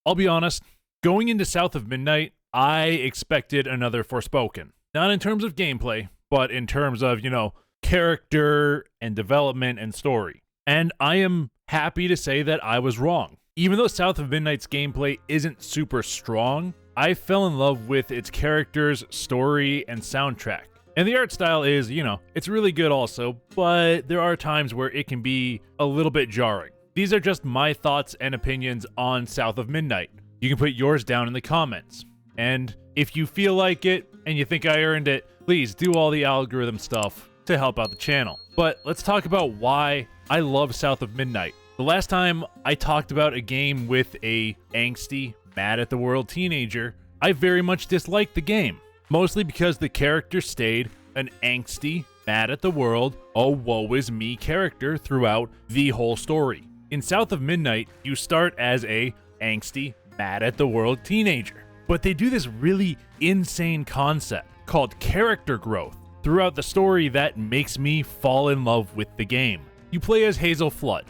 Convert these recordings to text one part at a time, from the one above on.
I'll be honest, going into South of Midnight, I expected another Forspoken. Not in terms of gameplay, but in terms of, character and development and story. And I am happy to say that I was wrong. Even though South of Midnight's gameplay isn't super strong, I fell in love with its characters, story, and soundtrack. And the art style is, it's really good also, but there are times where it can be a little bit jarring. These are just my thoughts and opinions on South of Midnight. You can put yours down in the comments. And if you feel like it and you think I earned it, please do all the algorithm stuff to help out the channel. But let's talk about why I love South of Midnight. The last time I talked about a game with a angsty, mad at the world teenager, I very much disliked the game. Mostly because the character stayed an angsty, mad at the world, oh woe is me character throughout the whole story. In South of Midnight, you start as a angsty, mad at the world teenager. But they do this really insane concept called character growth throughout the story that makes me fall in love with the game. You play as Hazel Flood.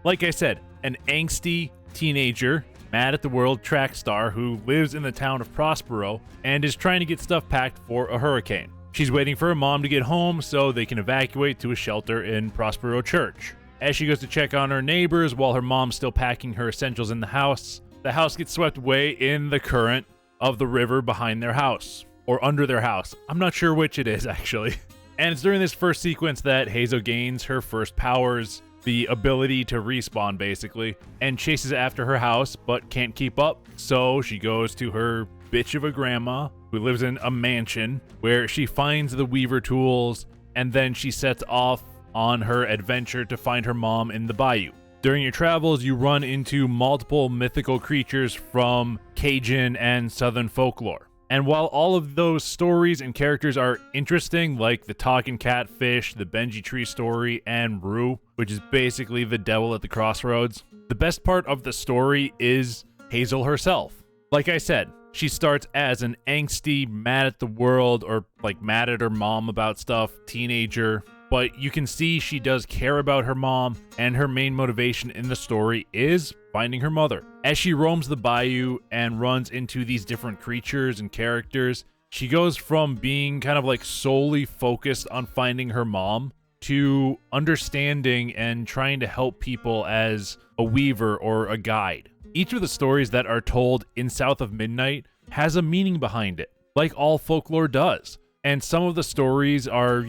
Like I said, an angsty teenager, mad at the world track star who lives in the town of Prospero and is trying to get stuff packed for a hurricane. She's waiting for her mom to get home so they can evacuate to a shelter in Prospero Church. As she goes to check on her neighbors while her mom's still packing her essentials in the house gets swept away in the current of the river behind their house. Or under their house. I'm not sure which it is, actually. And it's during this first sequence that Hazel gains her first powers, the ability to respawn, basically, and chases after her house, but can't keep up. So she goes to her bitch of a grandma, who lives in a mansion, where she finds the Weaver tools, and then she sets off on her adventure to find her mom in the bayou. During your travels, you run into multiple mythical creatures from Cajun and Southern folklore. And while all of those stories and characters are interesting, like the talking catfish, the Benji tree story, and Rue, which is basically the devil at the crossroads, the best part of the story is Hazel herself. Like I said, she starts as an angsty, mad at the world, or mad at her mom about stuff, teenager, but you can see she does care about her mom, and her main motivation in the story is finding her mother. As she roams the bayou and runs into these different creatures and characters, she goes from being kind of solely focused on finding her mom to understanding and trying to help people as a weaver or a guide. Each of the stories that are told in South of Midnight has a meaning behind it, like all folklore does. And some of the stories are,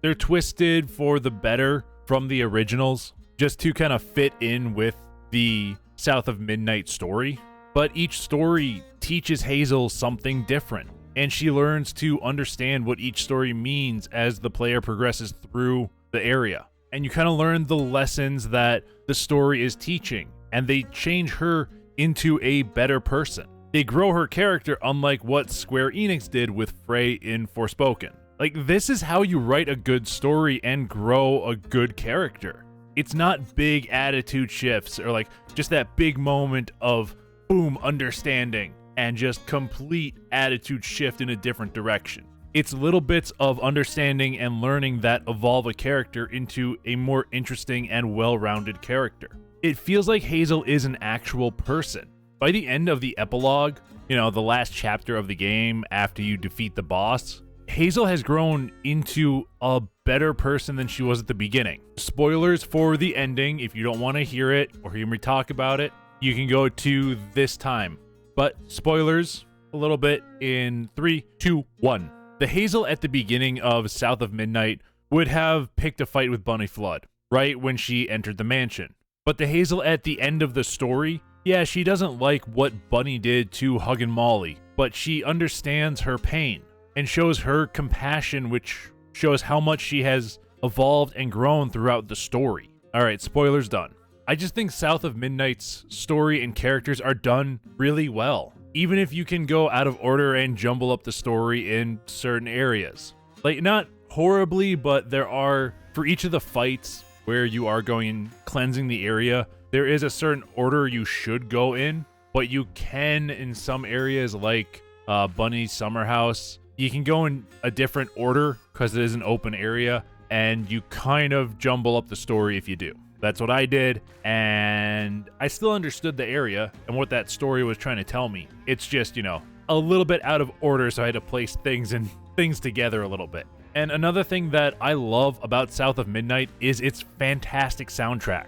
they're twisted for the better from the originals, just to kind of fit in with the South of Midnight story. But each story teaches Hazel something different, and she learns to understand what each story means as the player progresses through the area. And you kind of learn the lessons that the story is teaching, and they change her into a better person. They grow her character unlike what Square Enix did with Frey in Forspoken. This is how you write a good story and grow a good character. It's not big attitude shifts or just that big moment of boom, understanding and just complete attitude shift in a different direction. It's little bits of understanding and learning that evolve a character into a more interesting and well-rounded character. It feels like Hazel is an actual person. By the end of the epilogue, the last chapter of the game after you defeat the boss, Hazel has grown into a better person than she was at the beginning. Spoilers for the ending. If you don't want to hear it or hear me talk about it, you can go to this time. But spoilers a little bit in 3, 2, 1. The Hazel at the beginning of South of Midnight would have picked a fight with Bunny Flood right when she entered the mansion. But the Hazel at the end of the story, yeah, she doesn't like what Bunny did to Hug and Molly, but she understands her pain and shows her compassion, which shows how much she has evolved and grown throughout the story. Alright, spoilers done. I just think South of Midnight's story and characters are done really well, even if you can go out of order and jumble up the story in certain areas. Not horribly, but there are, for each of the fights where you are going and cleansing the area, there is a certain order you should go in, but you can in some areas like Bunny's summer house, you can go in a different order because it is an open area, and you kind of jumble up the story if you do. That's what I did, and I still understood the area and what that story was trying to tell me. It's just, you know, a little bit out of order, so I had to place things together a little bit. And another thing that I love about South of Midnight is its fantastic soundtrack.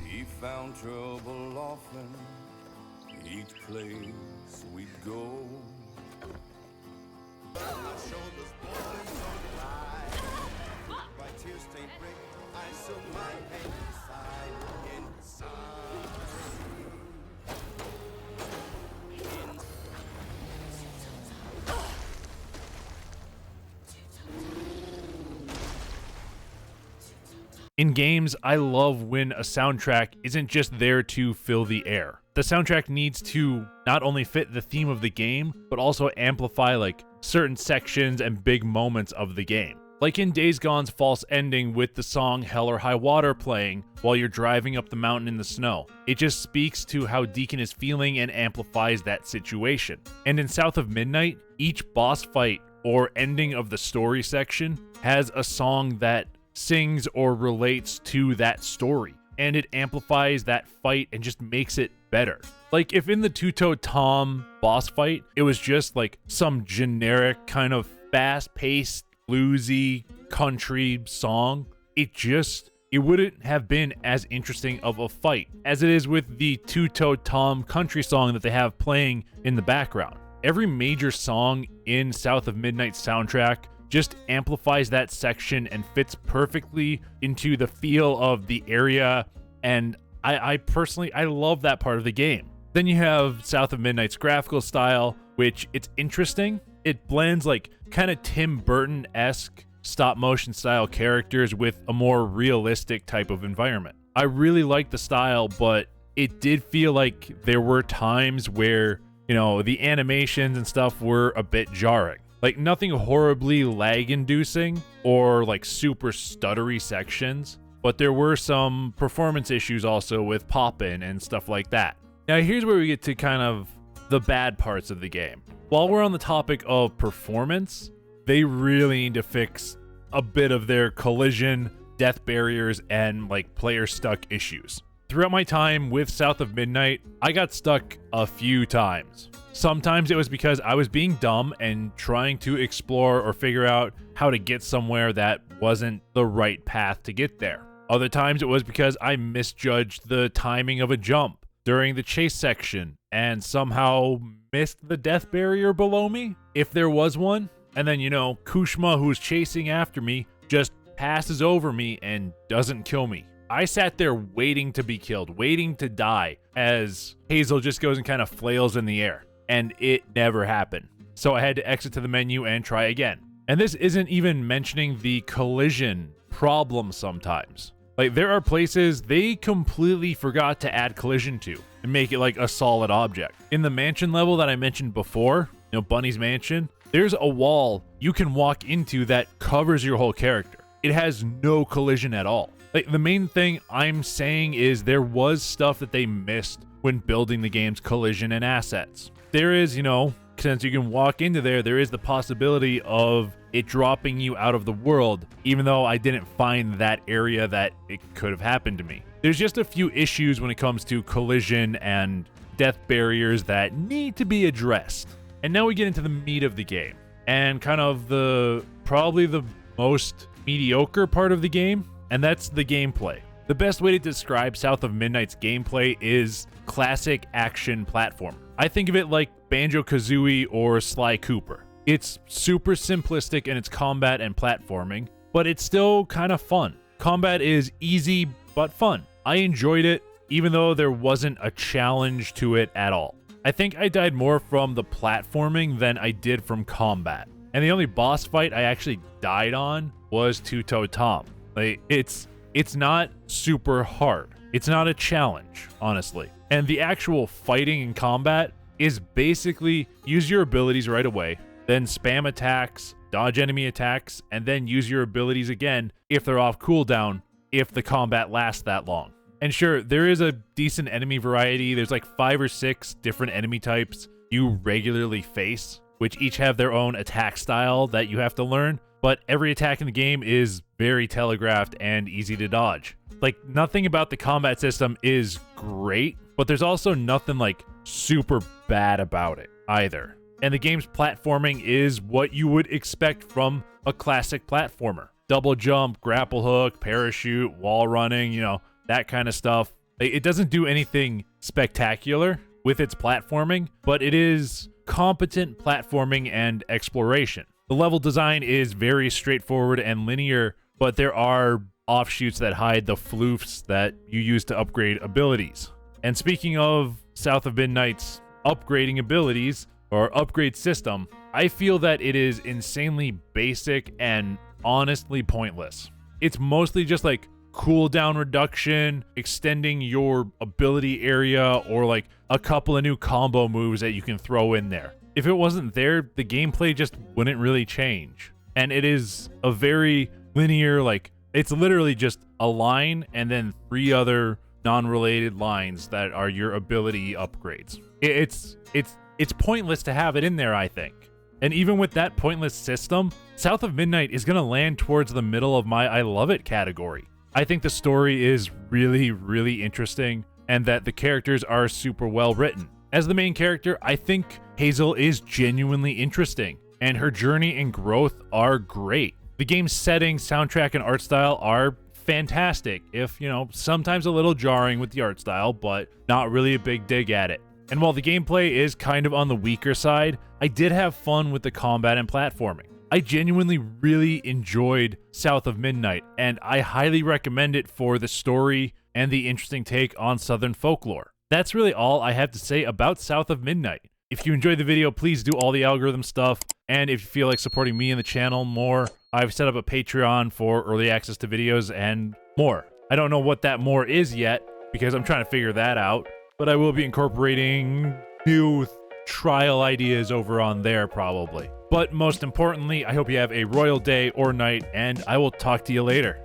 He found trouble often, each place we'd go. In games, I love when a soundtrack isn't just there to fill the air. The soundtrack needs to not only fit the theme of the game, but also amplify like certain sections and big moments of the game. Like in Days Gone's false ending with the song Hell or High Water playing while you're driving up the mountain in the snow. It just speaks to how Deacon is feeling and amplifies that situation. And in South of Midnight, each boss fight or ending of the story section has a song that sings or relates to that story, and it amplifies that fight and just makes it better. Like if in the Two-Toed Tom boss fight, it was just like some generic kind of fast-paced, bluesy country song, it wouldn't have been as interesting of a fight as it is with the Two-Toed Tom country song that they have playing in the background. Every major song in South of Midnight's soundtrack just amplifies that section and fits perfectly into the feel of the area, and I personally love that part of the game. Then you have South of Midnight's graphical style, which it's interesting. It blends like kind of Tim Burton-esque stop motion style characters with a more realistic type of environment. I really like the style, but it did feel like there were times where, you know, the animations and stuff were a bit jarring. Like nothing horribly lag-inducing or like super stuttery sections, but there were some performance issues also with pop-in and stuff like that. Now here's where we get to kind of the bad parts of the game. While we're on the topic of performance, they really need to fix a bit of their collision, death barriers, and like player stuck issues. Throughout my time with South of Midnight, I got stuck a few times. Sometimes it was because I was being dumb and trying to explore or figure out how to get somewhere that wasn't the right path to get there. Other times it was because I misjudged the timing of a jump during the chase section and somehow missed the death barrier below me, if there was one. And then, you know, Kushma, who's chasing after me, just passes over me and doesn't kill me. I sat there waiting to be killed, waiting to die, as Hazel just goes and kind of flails in the air. And it never happened. So I had to exit to the menu and try again. And this isn't even mentioning the collision problem sometimes. Like there are places they completely forgot to add collision to and make it like a solid object. In the mansion level that I mentioned before, you know, Bunny's mansion, there's a wall you can walk into that covers your whole character. It has no collision at all. Like the main thing I'm saying is there was stuff that they missed when building the game's collision and assets. There is, you know, since you can walk into there is the possibility of it dropping you out of the world, even though I didn't find that area that it could have happened to me. There's just a few issues when it comes to collision and death barriers that need to be addressed. And now we get into the meat of the game, and kind of probably the most mediocre part of the game, and that's the gameplay. The best way to describe South of Midnight's gameplay is classic action platformer. I think of it like Banjo-Kazooie or Sly Cooper. It's super simplistic in its combat and platforming, but it's still kind of fun. Combat is easy but fun. I enjoyed it, even though there wasn't a challenge to it at all. I think I died more from the platforming than I did from combat. And the only boss fight I actually died on was Two-Toed Tom. Like, it's not super hard. It's not a challenge, honestly. And the actual fighting and combat is basically use your abilities right away, then spam attacks, dodge enemy attacks, and then use your abilities again if they're off cooldown, if the combat lasts that long. And sure, there is a decent enemy variety. There's like 5 or 6 different enemy types you regularly face, which each have their own attack style that you have to learn. But every attack in the game is very telegraphed and easy to dodge. Like, nothing about the combat system is great, but there's also nothing like super bad about it either. And the game's platforming is what you would expect from a classic platformer. Double jump, grapple hook, parachute, wall running, you know, that kind of stuff. It doesn't do anything spectacular with its platforming, but it is competent platforming and exploration. The level design is very straightforward and linear, but there are offshoots that hide the floofs that you use to upgrade abilities. And speaking of South of Midnight's upgrading abilities or upgrade system, I feel that it is insanely basic and honestly pointless. It's mostly just like cooldown reduction, extending your ability area, or like a couple of new combo moves that you can throw in there. If it wasn't there, the gameplay just wouldn't really change. And it is a very linear, like, it's literally just a line and then 3 other non-related lines that are your ability upgrades. It's pointless to have it in there, I think. And even with that pointless system, South of Midnight is going to land towards the middle of my I love it category. I think the story is really, really interesting and that the characters are super well written. As the main character, I think Hazel is genuinely interesting and her journey and growth are great. The game's setting, soundtrack, and art style are fantastic, if, you know, sometimes a little jarring with the art style, but not really a big dig at it. And while the gameplay is kind of on the weaker side, I did have fun with the combat and platforming. I genuinely really enjoyed South of Midnight, and I highly recommend it for the story and the interesting take on Southern folklore. That's really all I have to say about South of Midnight. If you enjoyed the video, please do all the algorithm stuff, and if you feel like supporting me and the channel more, I've set up a Patreon for early access to videos and more. I don't know what that more is yet, because I'm trying to figure that out, but I will be incorporating new trial ideas over on there probably. But most importantly, I hope you have a royal day or night, and I will talk to you later.